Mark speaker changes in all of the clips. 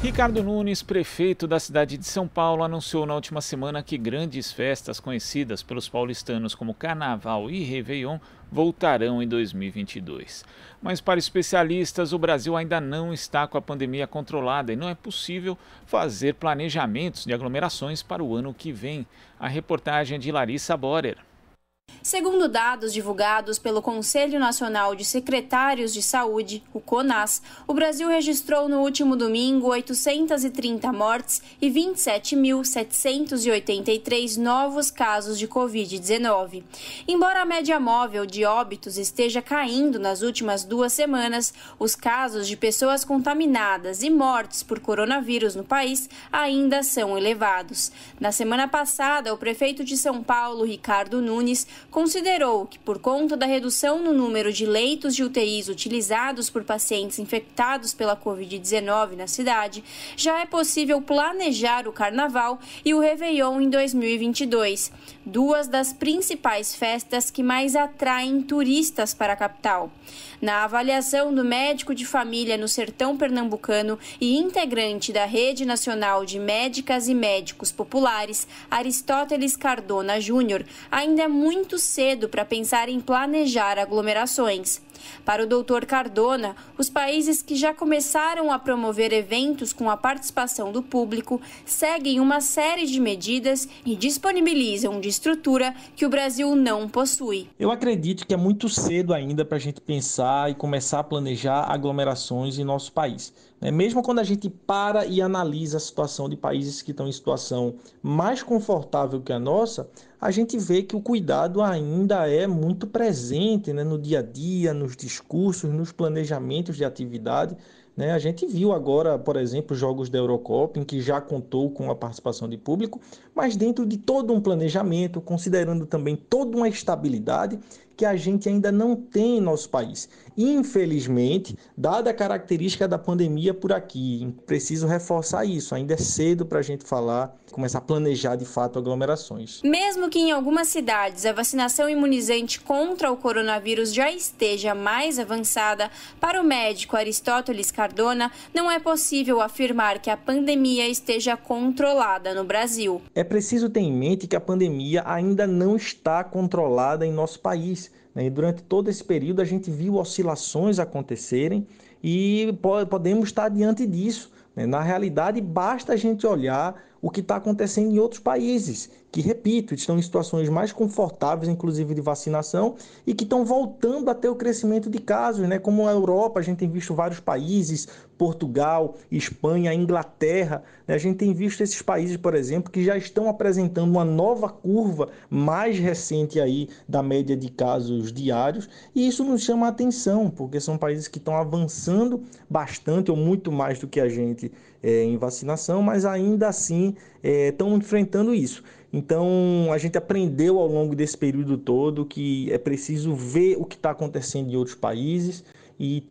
Speaker 1: Ricardo Nunes, prefeito da cidade de São Paulo, anunciou na última semana que grandes festas conhecidas pelos paulistanos como Carnaval e Réveillon voltarão em 2022. Mas para especialistas, o Brasil ainda não está com a pandemia controlada e não é possível fazer planejamentos de aglomerações para o ano que vem. A reportagem é de Larissa Borer.
Speaker 2: Segundo dados divulgados pelo Conselho Nacional de Secretários de Saúde, o CONAS, o Brasil registrou no último domingo 830 mortes e 27.783 novos casos de Covid-19. Embora a média móvel de óbitos esteja caindo nas últimas 2 semanas, os casos de pessoas contaminadas e mortes por coronavírus no país ainda são elevados. Na semana passada, o prefeito de São Paulo, Ricardo Nunes, considerou que, por conta da redução no número de leitos de UTIs utilizados por pacientes infectados pela Covid-19 na cidade, já é possível planejar o Carnaval e o Réveillon em 2022, 2 das principais festas que mais atraem turistas para a capital. Na avaliação do médico de família no sertão pernambucano e integrante da Rede Nacional de Médicas e Médicos Populares, Aristóteles Cardona Júnior, ainda é muito cedo para pensar em planejar aglomerações. Para o Dr. Cardona, os países que já começaram a promover eventos com a participação do público seguem uma série de medidas e disponibilizam de estrutura que o Brasil não possui.
Speaker 3: Eu acredito que é muito cedo ainda para a gente pensar e começar a planejar aglomerações em nosso país. Mesmo quando a gente para e analisa a situação de países que estão em situação mais confortável que a nossa, a gente vê que o cuidado ainda é muito presente, no dia a dia, nos discursos, nos planejamentos de atividade. A gente viu agora, por exemplo, os jogos da Eurocopa, em que já contou com a participação de público, mas dentro de todo um planejamento, considerando também toda uma estabilidade que a gente ainda não tem em nosso país. Infelizmente, dada a característica da pandemia por aqui, preciso reforçar isso, ainda é cedo para a gente falar, começar a planejar de fato aglomerações.
Speaker 2: Mesmo que em algumas cidades a vacinação imunizante contra o coronavírus já esteja mais avançada, para o médico Aristóteles Cardona, não é possível afirmar que a pandemia esteja controlada no Brasil.
Speaker 3: É preciso ter em mente que a pandemia ainda não está controlada em nosso país. E durante todo esse período a gente viu oscilações acontecerem e podemos estar diante disso. Na realidade, basta a gente olhar o que está acontecendo em outros países, que, repito, estão em situações mais confortáveis, inclusive de vacinação, e que estão voltando a ter o crescimento de casos, como a Europa, a gente tem visto vários países, Portugal, Espanha, Inglaterra, a gente tem visto esses países, por exemplo, que já estão apresentando uma nova curva mais recente aí da média de casos diários, e isso nos chama a atenção, porque são países que estão avançando bastante, ou muito mais do que a gente em vacinação, mas ainda assim estão enfrentando isso. Então, a gente aprendeu ao longo desse período todo que é preciso ver o que está acontecendo em outros países e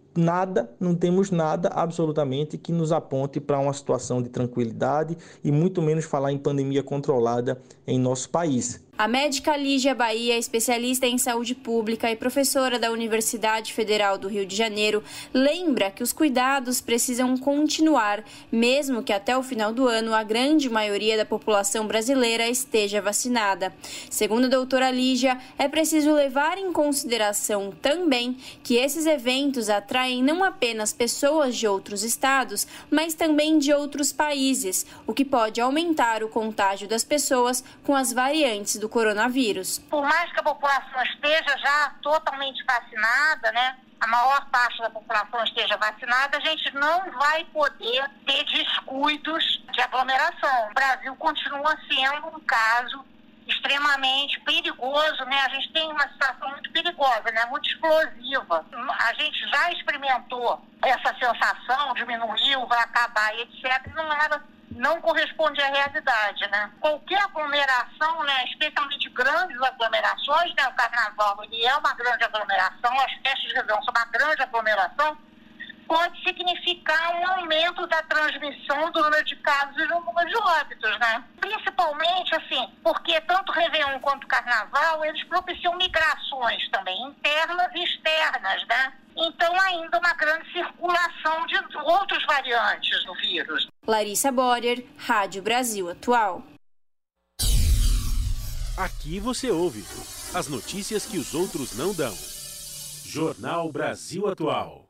Speaker 3: não temos nada absolutamente que nos aponte para uma situação de tranquilidade e muito menos falar em pandemia controlada em nosso país.
Speaker 2: A médica Lígia Bahia, especialista em saúde pública e professora da Universidade Federal do Rio de Janeiro, lembra que os cuidados precisam continuar, mesmo que até o final do ano a grande maioria da população brasileira esteja vacinada. Segundo a doutora Lígia, é preciso levar em consideração também que esses eventos atraem não apenas pessoas de outros estados, mas também de outros países, o que pode aumentar o contágio das pessoas com as variantes do coronavírus.
Speaker 4: Por mais que a população esteja já totalmente vacinada, a maior parte da população esteja vacinada, a gente não vai poder ter descuidos de aglomeração. O Brasil continua sendo um caso extremamente perigoso, A gente tem uma situação muito perigosa, muito explosiva. A gente já experimentou essa sensação, diminuiu, vai acabar, etc. Não corresponde à realidade, Qualquer aglomeração, especialmente grandes aglomerações, o Carnaval ele é uma grande aglomeração, as festas de Réveillon são uma grande aglomeração, pode significar um aumento da transmissão do número de casos e do número de óbitos, Principalmente, porque tanto o Réveillon quanto o Carnaval, eles propiciam migrações também, internas e externas, Então, ainda uma grande circulação de outras variantes do vírus.
Speaker 2: Larissa Borer, Rádio Brasil Atual.
Speaker 5: Aqui você ouve as notícias que os outros não dão. Jornal Brasil Atual.